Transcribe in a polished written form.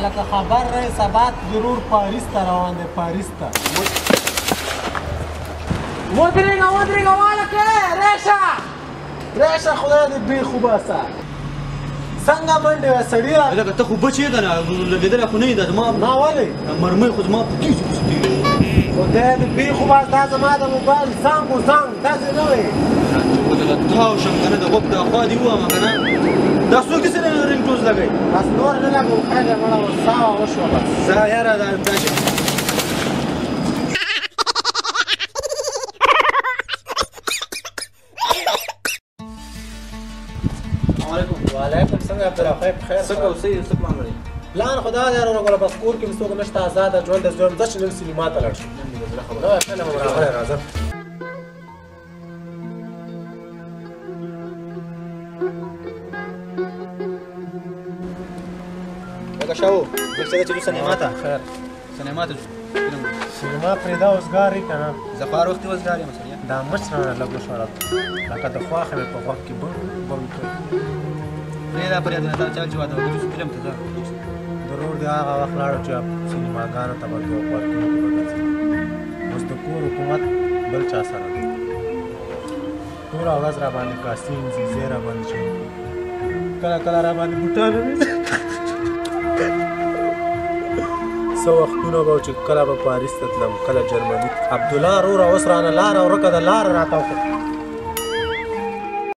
لکه خبر رہی سبات ضرور پاریس ته روان دی پاریس ته ودرېږه والکه ریشه خدای دې بې خوباسه څنګه منډې وې سړي را لکه ته خو بچ یې که نه لګېدلی خو نه یې دا زما نه ولې مرمۍ خو زما په تیزو پسې تېرې خدای دې بې خوباس دا زما د موبایل زنګ و زنګ داسې نه وې چې ودله تاو شم که نه د غوږ دا خوا دې ووامه که نه دا څوک دې سره رنګټوز لګوي بس نور نه لګو خیر دی مړه ساه وشوه بس زه یاره دا وعلیکم څنګه عبدالرحمن بخیر څه کوو څه پلان لرئ پلان خو دا دی وروره بس کور کې مې څوک نشته ازاده ژوند د ژوند ځه چې نن سینما ته لاړ شو نن دې د زړه خبره ده فلم هم راغلی راځه لکه شاو موږ څنګه چې ځو سینما ته خیر سینما ته ځو سینما پرېږده اوسګار یې که نه زه خو هر وخت وزګار یم سړیه دا مچ رانه لږ وشوړه لکه د خواښې مې په غوږ کې بم بم کوي پرېږده پرېږده دا چل چې واده وکړو چې فلم ته ځه ضرور دی هغه وخت لاړو چې سینماګانو ته به ټوپ ورکوونکي به ګرځي اوس د کور حکومت بل چا سره دی ټوله ورځ را باندې کاسین زیزې را باندې شوي کله کله را باندې بوټانو څه وختونه به چې کله به پاریس ته تلم کله جرمني عبدالله وروره اوس رانه لاره ورکه ده لاره راته وکړه